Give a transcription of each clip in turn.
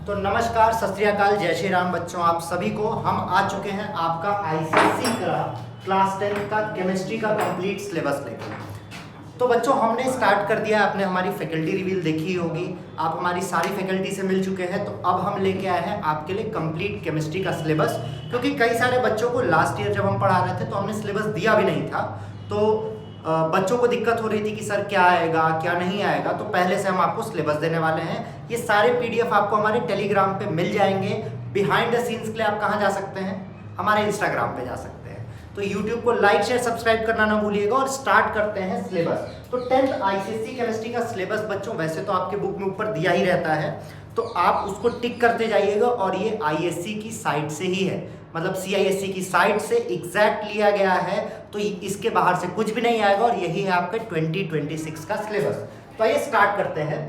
तो नमस्कार, सत श्री अकाल, जय श्री राम बच्चों। आप सभी को हम आ चुके हैं आपका आईसीएसई का क्लास 10 का केमिस्ट्री का कंप्लीट सिलेबस लेकर। तो बच्चों हमने स्टार्ट कर दिया, आपने हमारी फैकल्टी रिवील देखी होगी, आप हमारी सारी फैकल्टी से मिल चुके हैं। तो अब हम लेके आए हैं आपके लिए कंप्लीट केमिस्ट्री का सिलेबस, क्योंकि कई सारे बच्चों को लास्ट ईयर जब हम पढ़ा रहे थे तो हमने सिलेबस दिया भी नहीं था, तो बच्चों को दिक्कत हो रही थी कि सर क्या आएगा क्या नहीं आएगा। तो पहले से हम आपको सिलेबस देने वाले हैं। ये सारे पीडीएफ आपको हमारे टेलीग्राम पे मिल जाएंगे। बिहाइंड द सीन्स के लिए आप कहाँ जा सकते हैं? हमारे इंस्टाग्राम पे जा सकते हैं। तो यूट्यूब को लाइक शेयर सब्सक्राइब करना ना भूलिएगा। और स्टार्ट करते हैं सिलेबस। तो 10th आईसीएसई केमिस्ट्री का सिलेबस बच्चों वैसे तो आपके बुक में ऊपर दिया ही रहता है, तो आप उसको टिक करते जाइएगा। और ये आईएससी की साइट से ही है, मतलब सीआईएससी की साइट से एग्जैक्ट लिया गया है, तो इसके बाहर से कुछ भी नहीं आएगा। और यही है आपका 2026 का सिलेबस। तो आइए स्टार्ट करते हैं।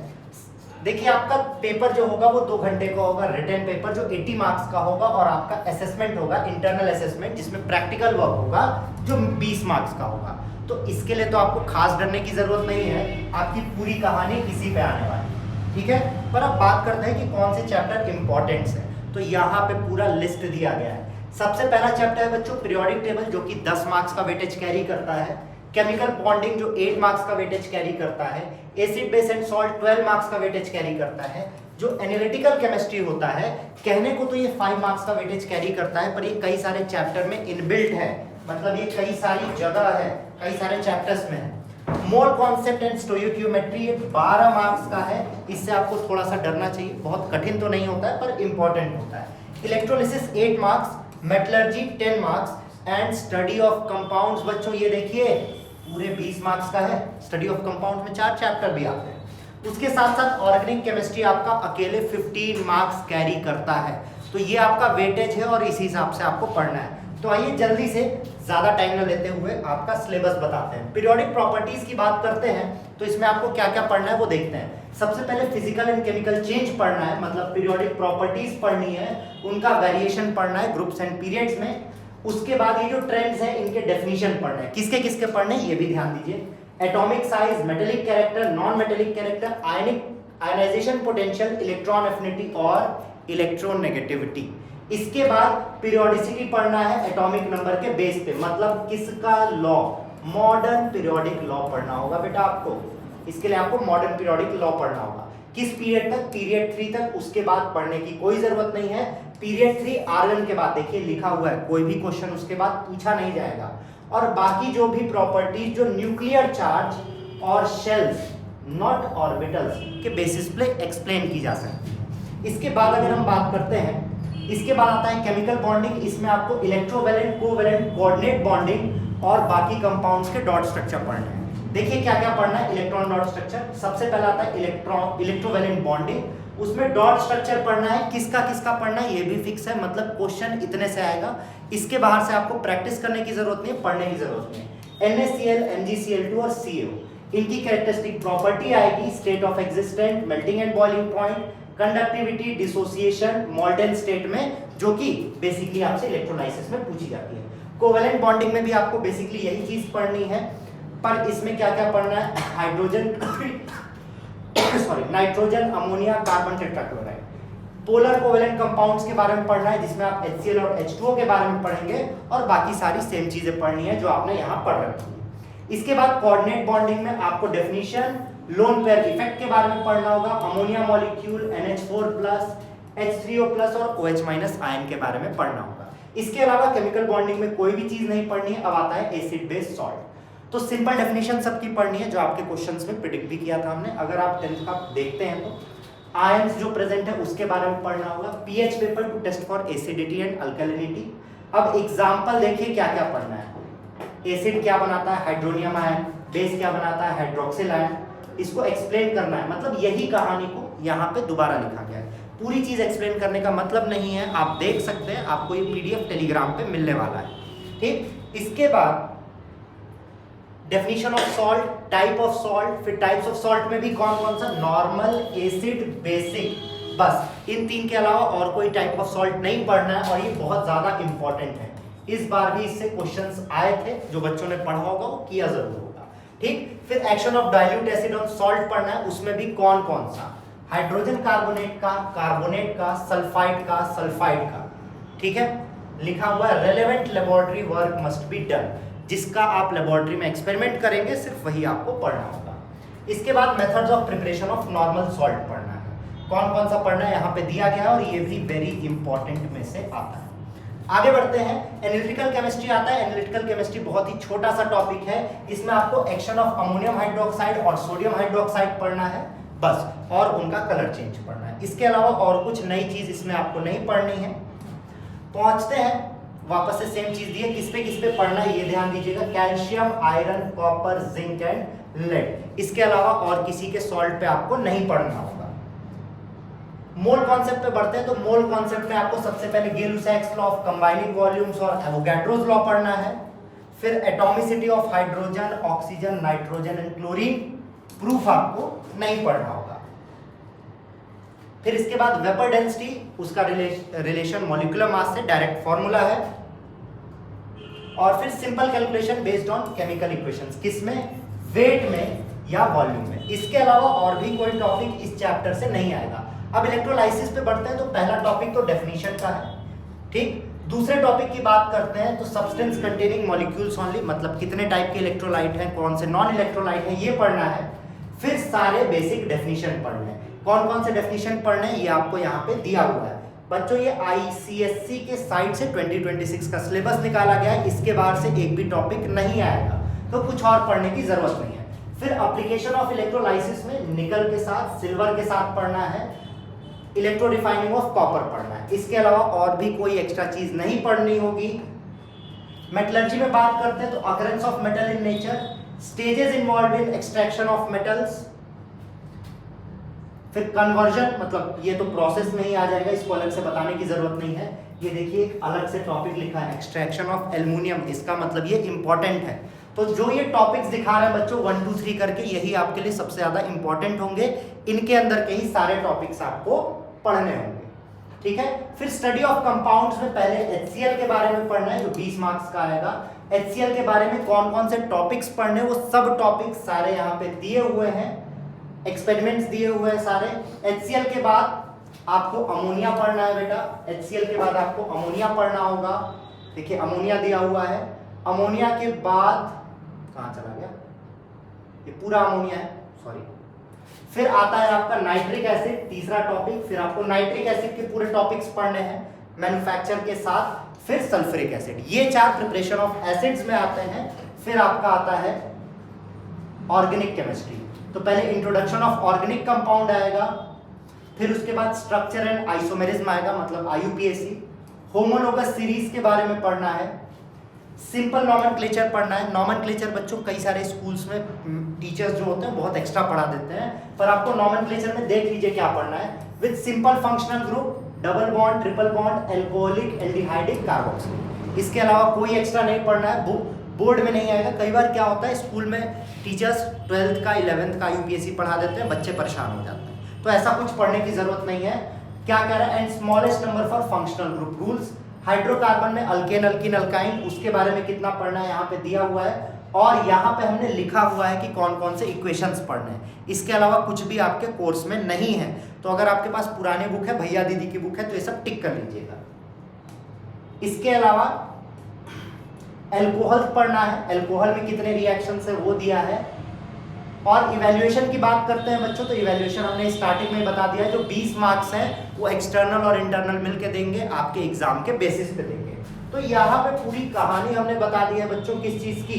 देखिए आपका पेपर जो होगा वो 2 घंटे का होगा, रिटन पेपर जो 80 मार्क्स का होगा, और आपका असेसमेंट होगा, इंटरनल असेसमेंट, जिसमें प्रैक्टिकल वर्क होगा जो 20 मार्क्स का होगा। तो इसके लिए तो आपको खास डरने की जरूरत नहीं है, आपकी पूरी कहानी इसी पे आने वाली है, ठीक है। पर अब बात करते हैं कि कौन से चैप्टर इंपॉर्टेंट है। तो यहाँ पे पूरा लिस्ट दिया गया है। सबसे पहला चैप्टर है बच्चों पीरियोडिक टेबल, जो कि 10 मार्क्स का वेटेज कैरी करता है। केमिकल बॉन्डिंग जो 8 मार्क्स का वेटेज कैरी करता है। Acid base and salt 12 marks का वेटेज कैरी करता है। जो एनालिटिकल केमिस्ट्री होता है, कहने को तो ये 5 मार्क्स का वेटेज कैरी करता है, पर ये कई सारे चैप्टर में इनबिल्ट है, मतलब ये कई सारी जगह है, कई सारे चैप्टर्स में है। मोल कॉन्सेप्ट एंड स्टोइकियोमेट्री ये 12 मार्क्स का है। इससे आपको थोड़ा सा डरना चाहिए, बहुत कठिन तो नहीं होता है पर इंपॉर्टेंट होता है। Electrolysis 8 marks, metallurgy 10 marks and study of compounds बच्चों ये देखिए पूरे 20 मार्क्स का है। स्टडी ऑफ कंपाउंड्स में 4 चैप्टर भी आते हैं। उसके साथ साथ ऑर्गेनिक केमिस्ट्री आपका अकेले 15 मार्क्स कैरी करता है। तो ये आपका वेटेज है और इसी हिसाब से आपको पढ़ना है। तो आइए जल्दी से ज्यादा टाइम न लेते हुए आपका सिलेबस बताते हैं। पीरियोडिक प्रॉपर्टीज की बात करते हैं तो इसमें आपको क्या क्या पढ़ना है वो देखते हैं। सबसे पहले फिजिकल एंड केमिकल चेंज पढ़ना है, मतलब पीरियोडिक प्रॉपर्टीज पढ़नी है, उनका वेरिएशन पढ़ना है ग्रुप्स एंड पीरियड्स में। उसके बाद ये जो ट्रेंड्स हैं इनके डेफिनेशन पढ़ना है। किसके किसके पढ़ने हैं ये भी ध्यान दीजिए। Atomic size, metallic character, non metallic character, ionization potential, electron affinity और इलेक्ट्रोनेगेटिविटी। इसके बाद पीरियोडिसिटी पढ़ना है एटॉमिक नंबर के बेस पे, मतलब किसका लॉ, मॉडर्न पीरियोडिक लॉ पढ़ना होगा बेटा आपको। इसके लिए आपको मॉडर्न पीरियोडिक लॉ पढ़ना होगा। किस पीरियड तक? पीरियड 3 तक। उसके बाद पढ़ने की कोई जरूरत नहीं है। पीरियड 3 आर्गन के बाद देखिए लिखा हुआ है, कोई भी क्वेश्चन उसके बाद पूछा नहीं जाएगा। और बाकी जो भी प्रॉपर्टीज जो न्यूक्लियर चार्ज और शेल्स नॉट ऑर्बिटल्स के बेसिस पे एक्सप्लेन की जा सकती है। इसके बाद अगर हम बात करते हैं, इसके बाद आता है केमिकल बॉन्डिंग। इसमें आपको इलेक्ट्रोवैलेंट, कोवैलेंट, कोऑर्डिनेट बॉन्डिंग और बाकी कंपाउंड्स के डॉट स्ट्रक्चर पढ़ने हैं। देखिए क्या क्या पढ़ना है। इलेक्ट्रॉन डॉट स्ट्रक्चर सबसे पहला आता है, इलेक्ट्रोवैलेंट बॉन्डिंग। उसमें डॉट स्ट्रक्चर पढ़ना है, किसका किसका पढ़ना है ये भी फिक्स है, मतलब क्वेश्चन इतने से आएगा। इसके बाहर से आपको प्रैक्टिस करने की जरूरत नहीं है, पढ़ने की जरूरत नहीं है। NaCl, MgCl2 और CO, इनकी कैरेक्टरिस्टिक प्रॉपर्टी आएगी, state of existent, melting and boiling point, conductivity, dissociation, molten state में, जो कि बेसिकली आपसे इलेक्ट्रोलाइसिस में पूछी जाती है। कोवैलेंट बॉन्डिंग में भी आपको बेसिकली यही चीज पढ़नी है, पर इसमें क्या क्या पढ़ना है? Hydrogen nitrogen, ammonia, carbon tetrachloride. Polar covalent compounds के बारे में पढ़ना है, जिसमें आप HCl और H2O के बारे में पढ़ेंगे, और बाकी सारी सेम चीजें पढ़नी है जो आपने यहाँ पढ़ रखी है। इसके बाद कोऑर्डिनेट बॉन्डिंग में आपको डेफिनेशन, लोन पेयर इफेक्ट के बारे में पढ़ना होगा, अमोनिया मॉलिक्यूल, NH4+, H3O+ और OH- आयन के बारे में पढ़ना होगा। इसके अलावा केमिकल बॉन्डिंग में कोई भी चीज नहीं पढ़नी है। अब आता है एसिड बेस सॉल्ट। तो सिंपल डेफिनेशन सबकी पढ़नी है, जो आपके क्वेश्चंस में प्रेडिक्ट भी किया था हमने। अगर आप 10th का देखते हैं तो आयंस जो प्रेजेंट है उसके बारे में पढ़ना होगा। PH paper to test for acidity and alkalinity. अब एग्जांपल देखिए क्या क्या पढ़ना है। एसिड क्या बनाता है? Hydronium ion. बेस क्या बनाता है? Hydroxyl ion. इसको एक्सप्लेन करना है, मतलब यही कहानी को यहाँ पे दोबारा लिखा गया है। पूरी चीज एक्सप्लेन करने का मतलब नहीं है, आप देख सकते हैं, आपको ये पीडीएफ टेलीग्राम पे मिलने वाला है, ठीक। इसके बाद definition of salt, type of salt, फिर टाइप्स ऑफ सॉल्ट में भी कौन कौन सा? नॉर्मल, एसिड, बेसिक, बस इन 3 के अलावा और कोई टाइप ऑफ सॉल्ट नहीं पढ़ना है। और ये बहुत ज्यादा इंपॉर्टेंट है, इस बार भी इससे क्वेश्चंस आए थे, जो बच्चों ने पढ़ा होगा वो किया जरूर होगा, ठीक। फिर action of dilute acid on salt पढ़ना है, उसमें भी कौन कौन सा? हाइड्रोजन कार्बोनेट का, सल्फाइड का, ठीक है। लिखा हुआ है relevant laboratory work must be done, जिसका आप लेबोरेटरी में एक्सपेरिमेंट करेंगे सिर्फ वही आपको पढ़ना होगा। इसके बाद methods of preparation of normal salt पढ़ना है। कौन कौन सा पढ़ना है यहाँ पे दिया गया है और ये भी वेरी इंपॉर्टेंट में से आता है। आगे बढ़ते हैं, एनालिटिकल केमिस्ट्री आता है। एनालिटिकल केमिस्ट्री बहुत ही छोटा सा टॉपिक है, इसमें आपको एक्शन ऑफ अमोनियम हाइड्रोक्साइड और सोडियम हाइड्रोक्साइड पढ़ना है बस, और उनका कलर चेंज पढ़ना है। इसके अलावा और कुछ नई चीज इसमें आपको नहीं पढ़नी है। पहुंचते हैं, वापस से सेम चीज दी है, किस पे पढ़ना है ये ध्यान दीजिएगा, calcium, iron, copper, zinc and lead. इसके अलावा और किसी के सॉल्ट पे आपको नहीं पढ़ना होगा। मोल कॉन्सेप्ट पे बढ़ते हैं, तो मोल कॉन्सेप्ट में आपको सबसे पहले गिल-लुसाक्स लॉ ऑफ कंबाइनिंग वॉल्यूम्स और एवोगाड्रोस लॉ पढ़ना है। फिर atomicity of hydrogen, oxygen, nitrogen and chlorine, proof आपको नहीं पढ़ना होगा। फिर इसके बाद वेपर डेंसिटी, उसका रिलेशन मॉलिक्यूलर मास से डायरेक्ट फॉर्मूला है। और फिर simple calculation based on chemical equations, किसमें, वेट में या वॉल्यूम में। इसके अलावा और भी कोई टॉपिक इस चैप्टर से नहीं आएगा। अब इलेक्ट्रोलाइसिस पे बढ़ते हैं, तो पहला टॉपिक तो डेफिनेशन का है, ठीक। दूसरे टॉपिक की बात करते हैं तो सब्सटेंस कंटेनिंग मॉलिक्यूल्स ओनली, मतलब कितने टाइप के इलेक्ट्रोलाइट हैं, कौन से नॉन इलेक्ट्रोलाइट हैं, ये पढ़ना है। फिर सारे बेसिक डेफिनेशन पढ़ने हैं। कौन कौन से डेफिनेशन पढ़ने हैं ये आपको यहाँ पे दिया हुआ है बच्चों। ये ICSE के साइड से 2026 का सिलेबस निकाला गया है, इसके बाहर से एक भी टॉपिक नहीं आएगा, तो कुछ और पढ़ने की जरूरत नहीं है। फिर एप्लीकेशन ऑफ इलेक्ट्रोलाइसिस में निकल के साथ, सिल्वर के साथ पढ़ना है। इलेक्ट्रो रिफाइनिंग ऑफ कॉपर पढ़ना है। इसके अलावा और भी कोई एक्स्ट्रा चीज नहीं पढ़नी होगी। मेटलर्जी में बात करते हैं तो occurrence of metal in nature, stages involve in extraction of metals, फिर कन्वर्जन, मतलब ये तो प्रोसेस में ही आ जाएगा, इसको अलग से बताने की जरूरत नहीं है। ये देखिए एक अलग से टॉपिक लिखा है, एक्सट्रैक्शन ऑफ एल्युमिनियम, इसका मतलब ये इंपॉर्टेंट है। तो जो ये टॉपिक्स दिखा रहे हैं बच्चों 1 2 3 करके, यही आपके लिए सबसे ज्यादा इंपॉर्टेंट होंगे। इनके अंदर के ही सारे टॉपिक्स आपको पढ़ने होंगे, ठीक है। फिर स्टडी ऑफ कंपाउंड्स में पहले HCl के बारे में पढ़ना है, जो 20 मार्क्स का आएगा। HCl के बारे में कौन कौन से टॉपिक्स पढ़ने, वो सब टॉपिक्स सारे यहाँ पे दिए हुए हैं, एक्सपेरिमेंट्स दिए हुए हैं सारे। HCl के बाद आपको अमोनिया पढ़ना है बेटा, HCl के बाद आपको अमोनिया पढ़ना होगा। देखिए अमोनिया दिया हुआ है। अमोनिया के बाद कहाँ चला गया, ये पूरा अमोनिया है, सॉरी। फिर आता है आपका नाइट्रिक एसिड, तीसरा टॉपिक। फिर आपको नाइट्रिक एसिड के पूरे टॉपिक्स पढ़ने हैं मैन्युफैक्चर के साथ। फिर सल्फ्यूरिक एसिड, ये 4 प्रिपरेशन ऑफ एसिड्स में आते हैं। फिर आपका आता है ऑर्गेनिक केमिस्ट्री, तो पहले इंट्रोडक्शन ऑफ ऑर्गेनिक कंपाउंड आएगा। फिर उसके बाद स्ट्रक्चर एंड आइसोमेरिज्म आएगा, मतलब IUPAC। होमोलोगस सीरीज के बारे में पढ़ना है। सिंपल नॉमेनक्लेचर पढ़ना है। नॉमेनक्लेचर बच्चों कई सारे स्कूल्स में टीचर्स जो होते हैं बहुत एक्स्ट्रा पढ़ा देते हैं, पर आपको नॉमेनक्लेचर में देख लीजिए क्या पढ़ना है। With simple functional group, double bond, triple bond, alcoholic, aldehydic, carboxylic. इसके अलावा कोई एक्स्ट्रा नहीं पढ़ना है, बोर्ड में नहीं आएगा। कई बार क्या होता है स्कूल में टीचर्स 12th का 11th का IUPAC पढ़ा देते हैं, बच्चे परेशान हो जाते हैं, तो ऐसा कुछ पढ़ने की जरूरत नहीं है। क्या कह रहा है, and smallest number for functional group rules. Hydrocarbon में अल्केन, अल्किन, अल्काइन, उसके बारे में कितना पढ़ना है यहाँ पे दिया हुआ है। और यहाँ पे हमने लिखा हुआ है कि कौन कौन से इक्वेशंस पढ़ने हैं। इसके अलावा कुछ भी आपके कोर्स में नहीं है, तो अगर आपके पास पुरानी बुक है, भैया दीदी की बुक है, तो ये सब टिक कर लीजिएगा। इसके अलावा एल्कोहल पढ़ना है, एल्कोहल में कितने रिएक्शंस है वो दिया है। और इवैल्यूएशन की बात करते हैं बच्चों, तो इवैल्यूएशन हमने स्टार्टिंग में बता दिया, जो 20 मार्क्स हैं वो एक्सटर्नल और इंटरनल मिलके देंगे, आपके एग्जाम के बेसिस पे देंगे। तो यहाँ पे पूरी कहानी हमने बता दी है बच्चों, किस चीज की,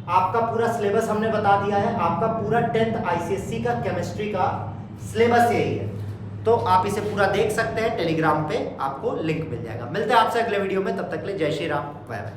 आपका पूरा सिलेबस हमने बता दिया है। आपका पूरा 10th ICSE का केमिस्ट्री का सिलेबस यही है, तो आप इसे पूरा देख सकते हैं। टेलीग्राम पे आपको लिंक मिल जाएगा। मिलते हैं आपसे अगले वीडियो में, तब तक के लिए जय श्री राम, बाय बाय।